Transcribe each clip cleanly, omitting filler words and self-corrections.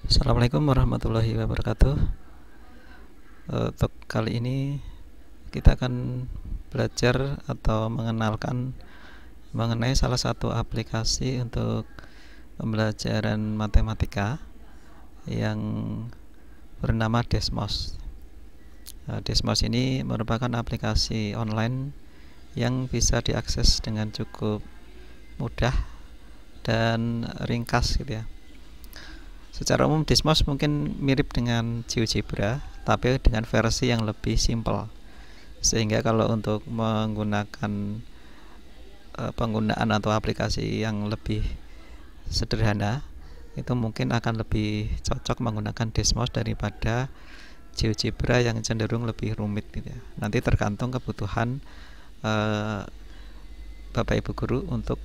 Assalamualaikum warahmatullahi wabarakatuh. Untuk kali ini kita akan belajar atau mengenalkan mengenai salah satu aplikasi untuk pembelajaran matematika yang bernama Desmos. Desmos ini merupakan aplikasi online yang bisa diakses dengan cukup mudah dan ringkas gitu ya. Secara umum Desmos mungkin mirip dengan GeoGebra, tapi dengan versi yang lebih simpel. Sehingga kalau untuk menggunakan penggunaan atau aplikasi yang lebih sederhana, itu mungkin akan lebih cocok menggunakan Desmos daripada GeoGebra yang cenderung lebih rumit gitu ya. Nanti tergantung kebutuhan Bapak Ibu guru untuk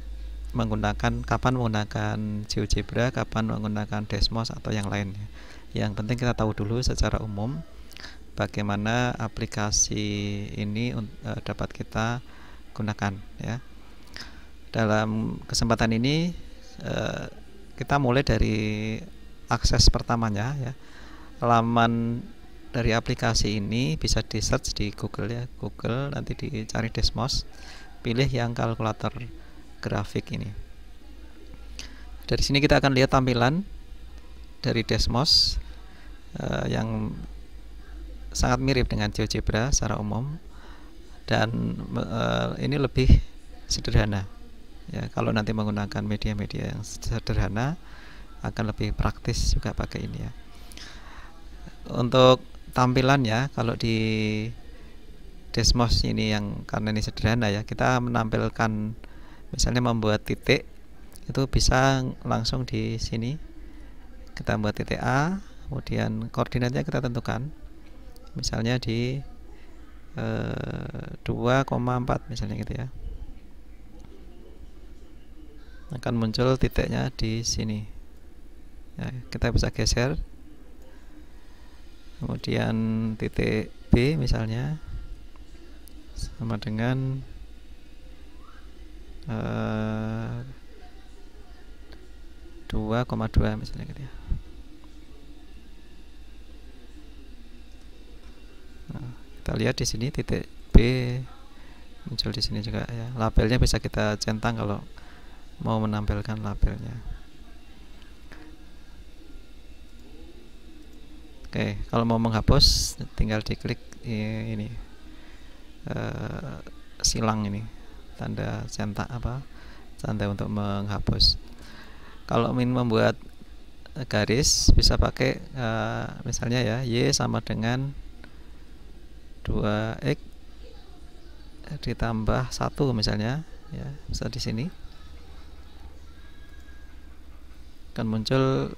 kapan menggunakan GeoGebra, kapan menggunakan Desmos atau yang lainnya. Yang penting kita tahu dulu secara umum bagaimana aplikasi ini dapat kita gunakan ya. Dalam kesempatan ini kita mulai dari akses pertamanya ya. Laman dari aplikasi ini bisa di search di Google ya, Google, nanti dicari Desmos, pilih yang kalkulator grafik ini. Dari sini kita akan lihat tampilan dari Desmos yang sangat mirip dengan GeoGebra secara umum, dan ini lebih sederhana ya. Kalau nanti menggunakan media-media yang sederhana akan lebih praktis juga pakai ini ya. Untuk tampilannya, kalau di Desmos ini yang karena ini sederhana ya, kita menampilkan misalnya membuat titik itu bisa langsung di sini. Kita buat titik A, kemudian koordinatnya kita tentukan misalnya di 2,4 misalnya gitu ya. Akan muncul titiknya di sini ya, kita bisa geser. Kemudian titik B misalnya sama dengan 2,2 misalnya gitu ya. Nah, kita lihat di sini titik B muncul di sini juga ya. Labelnya bisa kita centang kalau mau menampilkan labelnya. Oke, kalau mau menghapus tinggal diklik ini silang ini, tanda centang tanda untuk menghapus. Kalau ingin membuat garis bisa pakai misalnya ya, Y sama dengan 2X ditambah 1 misalnya ya, bisa di sini akan muncul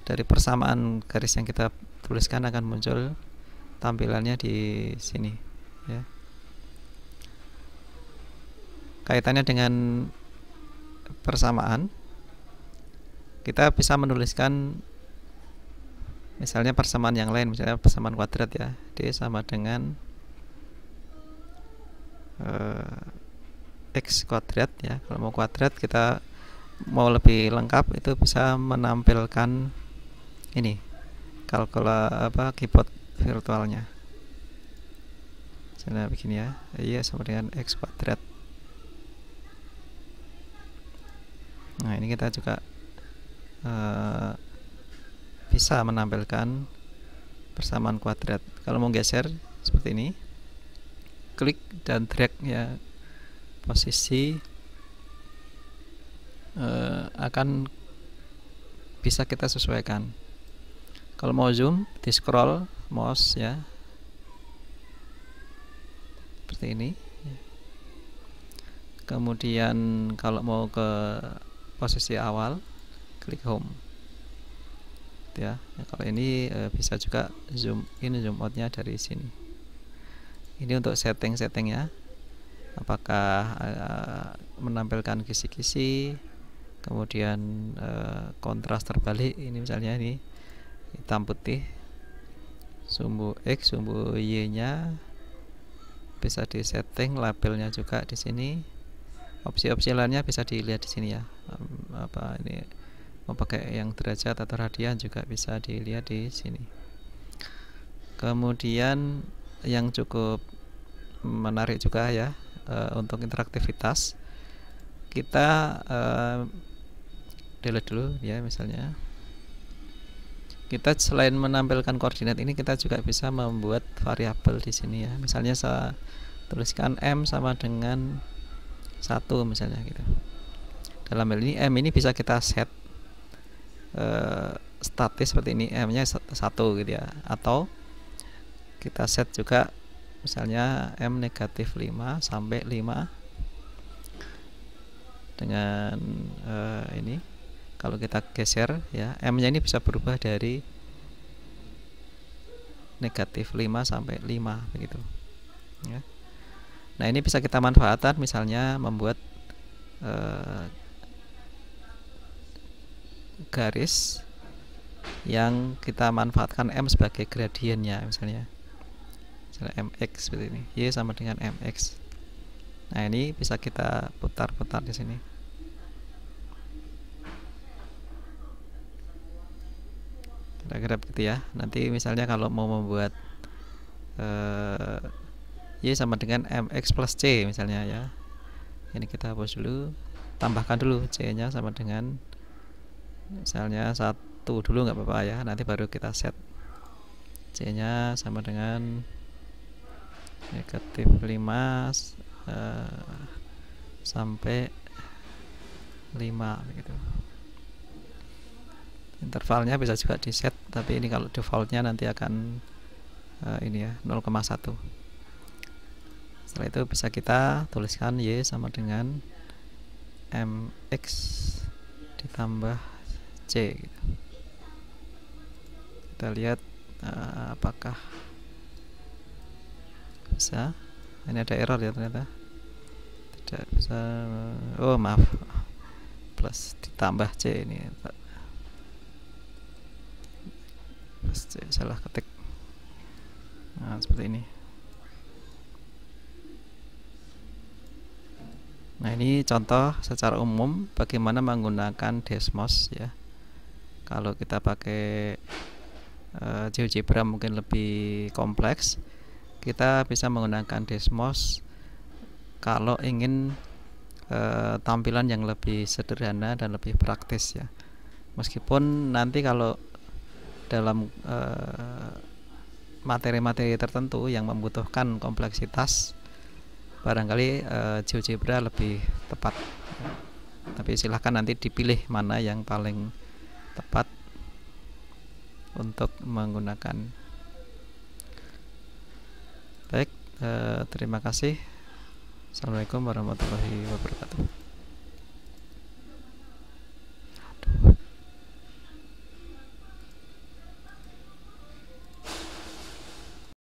dari persamaan garis yang kita tuliskan akan muncul tampilannya di sini ya. Kaitannya dengan persamaan, kita bisa menuliskan misalnya persamaan yang lain, misalnya persamaan kuadrat ya, D sama dengan X kuadrat ya. Kalau mau kuadrat, kita mau lebih lengkap itu bisa menampilkan ini keyboard virtualnya. Misalnya begini ya, Y sama dengan X kuadrat. Nah, ini kita juga bisa menampilkan persamaan kuadrat. Kalau mau geser seperti ini, klik dan drag ya, posisi akan bisa kita sesuaikan. Kalau mau zoom, di scroll mouse ya, seperti ini. Kemudian kalau mau ke posisi awal, klik home ya. Kalau ini bisa juga zoom in zoom outnya dari sini. Ini untuk setting-settingnya, apakah menampilkan kisi-kisi, kemudian kontras terbalik, ini misalnya ini hitam putih, sumbu X sumbu Y nya bisa disetting, labelnya juga di sini. Opsi-opsi lainnya bisa dilihat di sini ya. Ini mau pakai yang derajat atau radian juga bisa dilihat di sini. Kemudian yang cukup menarik juga ya, untuk interaktivitas kita delete dulu ya. Misalnya kita selain menampilkan koordinat ini, kita juga bisa membuat variabel di sini ya. Misalnya saya tuliskan M sama dengan 1 misalnya gitu. Dalam hal ini M ini bisa kita set statis seperti ini, M nya 1 gitu ya, atau kita set juga misalnya M negatif 5 sampai 5 dengan ini. Kalau kita geser ya, M nya ini bisa berubah dari negatif 5 sampai 5 begitu ya. Nah, ini bisa kita manfaatkan misalnya membuat garis yang kita manfaatkan M sebagai gradiennya, misalnya MX seperti ini, Y sama dengan MX. Nah, ini bisa kita putar-putar di sini. Kira-kira begitu ya. Nanti misalnya kalau mau membuat Y sama dengan MX plus C misalnya ya, ini kita hapus dulu, tambahkan dulu C nya sama dengan misalnya 1 dulu, nggak apa-apa ya, nanti baru kita set C nya sama dengan negatif 5 sampai 5 begitu. Intervalnya bisa juga di set, tapi ini kalau defaultnya nanti akan ini ya 0,1. Setelah itu bisa kita tuliskan Y sama dengan MX ditambah C gitu. Kita lihat apakah bisa. Ini ada error ya ternyata, tidak bisa. Oh maaf, plus ditambah C ini, plus C, salah ketik. Nah, seperti ini. Nah, ini contoh secara umum bagaimana menggunakan Desmos ya. Kalau kita pakai GeoGebra mungkin lebih kompleks, kita bisa menggunakan Desmos kalau ingin tampilan yang lebih sederhana dan lebih praktis ya. Meskipun nanti kalau dalam materi-materi tertentu yang membutuhkan kompleksitas, barangkali GeoGebra lebih tepat. Tapi silahkan nanti dipilih mana yang paling tepat untuk menggunakan. Baik, terima kasih. Assalamualaikum warahmatullahi wabarakatuh.